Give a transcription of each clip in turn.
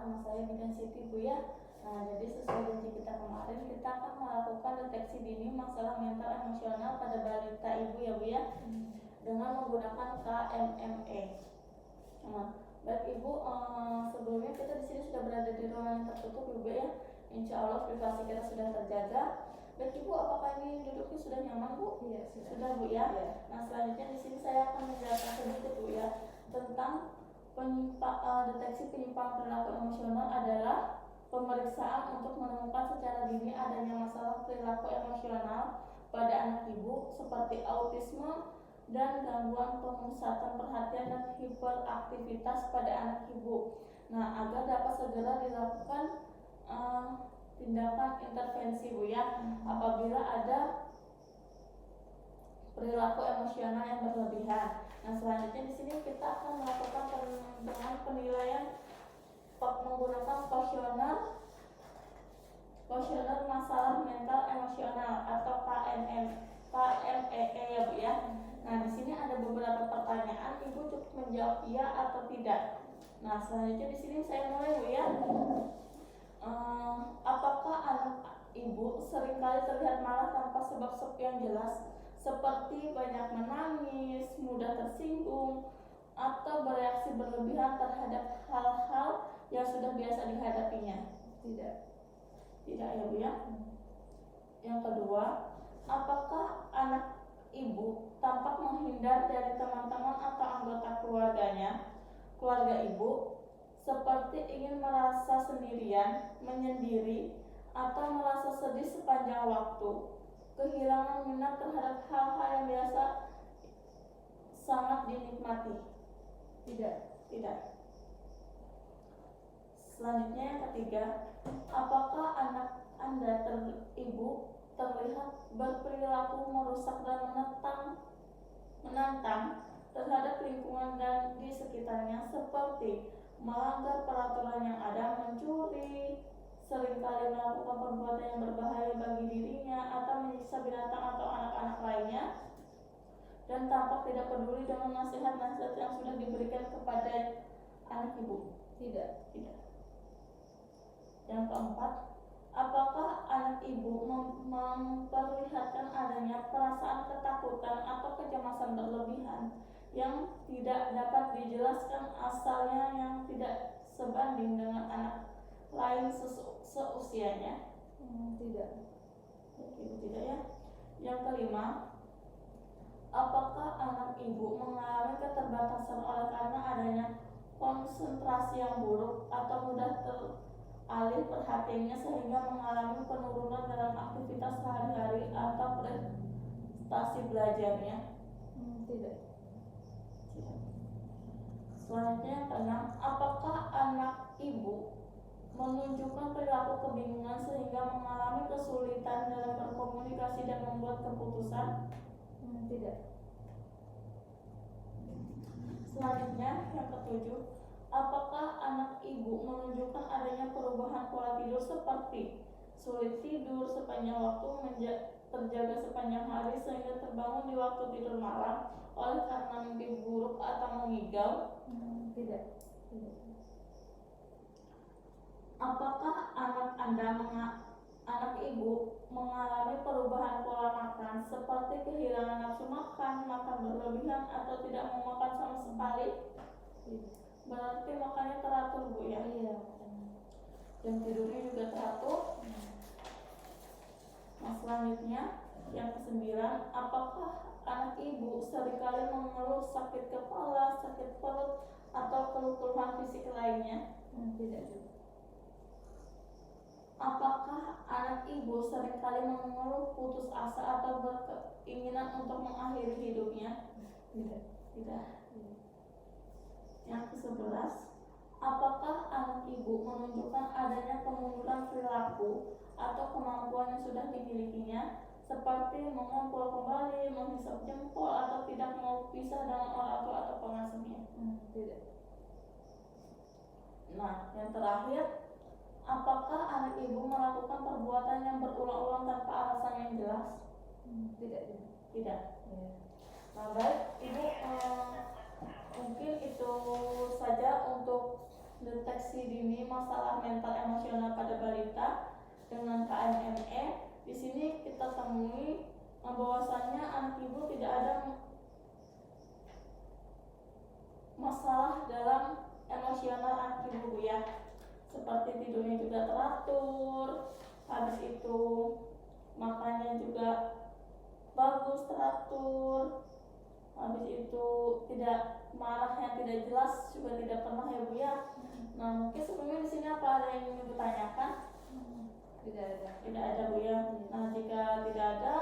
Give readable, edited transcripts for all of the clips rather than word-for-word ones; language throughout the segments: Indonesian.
nama saya Bidan Siti Bu ya. Nah, jadi sesuai janji kita kemarin, kita akan melakukan deteksi dini masalah mental emosional pada balita ibu ya Bu ya, dengan menggunakan KMME. Nah, baik Ibu, sebelumnya kita di sini sudah berada di ruangan yang tertutup Ibu ya. Insya Allah privasi kita sudah terjaga. Baik Ibu, apakah ini duduknya sudah nyaman Bu? Iya, sudah Bu ya. Iya. Nah, selanjutnya di sini saya akan menjelaskan sedikit Bu ya tentang deteksi penyimpangan perilaku emosional adalah pemeriksaan untuk menemukan secara dini adanya masalah perilaku emosional pada anak ibu seperti autisme dan gangguan pemusatan perhatian dan hiperaktivitas pada anak ibu. Nah, agar dapat segera dilakukan tindakan intervensi Bu ya apabila ada perilaku emosional yang berlebihan. Nah, selanjutnya di sini kita akan melakukan dengan penilaian menggunakan kuesioner masalah mental emosional atau KMEE ya Bu ya. Nah, di sini ada beberapa pertanyaan, Ibu cukup menjawab iya atau tidak. Nah, selanjutnya di sini saya mulai Bu ya. Apakah anak ibu seringkali terlihat marah tanpa sebab yang jelas, seperti banyak menangis, mudah tersinggung, atau bereaksi berlebihan terhadap hal-hal yang sudah biasa dihadapinya? Tidak. Tidak ya Bu ya. Yang kedua, apakah anak ibu tampak menghindar dari teman-teman atau anggota keluarga ibu, seperti ingin merasa sendirian, menyendiri, atau merasa sedih sepanjang waktu, kehilangan minat terhadap hal-hal yang biasa sangat dinikmati? Tidak. Tidak. Selanjutnya yang ketiga, apakah anak Anda ibu terlihat berperilaku merusak dan menantang terhadap lingkungan dan di sekitarnya, seperti melanggar peraturan yang ada, mencuri, seringkali melakukan perbuatan yang berbahaya bagi dirinya, atau menyiksa binatang atau anak-anak lainnya, dan tampak tidak peduli dengan nasihat-nasihat yang sudah diberikan kepada anak ibu? Tidak. Tidak. Yang keempat, apakah anak ibu memperlihatkan adanya perasaan ketakutan atau kecemasan berlebihan yang tidak dapat dijelaskan asalnya, yang tidak sebanding dengan anak lain seusianya? Tidak. Tidak ya. Yang kelima, apakah anak ibu mengalami keterbatasan oleh karena adanya konsentrasi yang buruk atau mudah teralih perhatiannya sehingga mengalami penurunan dalam aktivitas sehari-hari atau prestasi belajarnya? Tidak. Selanjutnya yang keenam, apakah anak ibu menunjukkan perilaku kebingungan sehingga mengalami kesulitan dalam berkomunikasi dan membuat keputusan? Tidak. Selanjutnya yang ketujuh, apakah anak ibu menunjukkan adanya perubahan pola tidur seperti sulit tidur sepanjang waktu, terjaga sepanjang hari sehingga terbangun di waktu tidur malam oleh karena mimpi buruk atau mengigau? Tidak. Apakah anak ibu mengalami perubahan pola makan seperti kehilangan nafsu makan, makan berlebihan, atau tidak mau makan sama sekali? Berarti makannya teratur Bu ya? Iya. Jam tidurnya juga teratur. Nah, selanjutnya yang kesembilan, apakah anak ibu seringkali mengeluh sakit kepala, sakit perut, atau keluhan fisik lainnya? Tidak. Apakah anak ibu seringkali mengeluh putus asa atau berkeinginan untuk mengakhiri hidupnya? Tidak. Tidak. Yang ke-11, apakah anak ibu menunjukkan adanya kemunduran perilaku atau kemampuan yang sudah dimilikinya, seperti mengumpul kembali, menghisap jempol, atau tidak mau pisah dengan orang tua atau pengasuhnya? Tidak. Nah, yang terakhir, apakah anak ibu melakukan perbuatan yang berulang-ulang tanpa alasan yang jelas? Tidak. Tidak. Ya. Nah, baik Ibu, mungkin itu saja untuk deteksi dini masalah mental emosional pada balita dengan KMME. Di sini kita temui bahwasanya anak ibu tidak ada masalah dalam emosional anak ibu ya, seperti tidurnya juga teratur, habis itu makannya juga bagus teratur, habis itu tidak marah yang tidak jelas juga tidak pernah ya Bu ya. Nah mungkin sebelumnya di sini apa ada yang ingin Ibu tanyakan? Tidak ada. Tidak ada Bu ya. Nah jika tidak ada,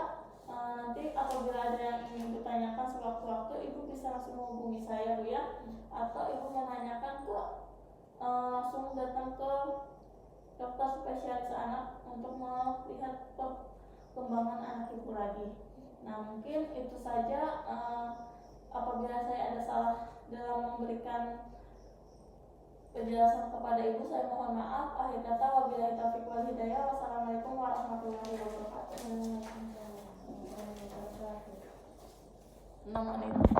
nanti apabila ada yang ingin Ibu tanyakan sewaktu-waktu Ibu bisa langsung menghubungi saya Bu ya, atau Ibu menanyakan ke langsung datang ke dokter spesialis anak untuk melihat perkembangan anak Ibu lagi. Nah mungkin itu saja. Apabila saya ada salah dalam memberikan penjelasan kepada Ibu, saya mohon maaf. Akhir kata, wabillahi taufiq wal hidayah. Wassalamualaikum warahmatullahi wabarakatuh. 6 menit.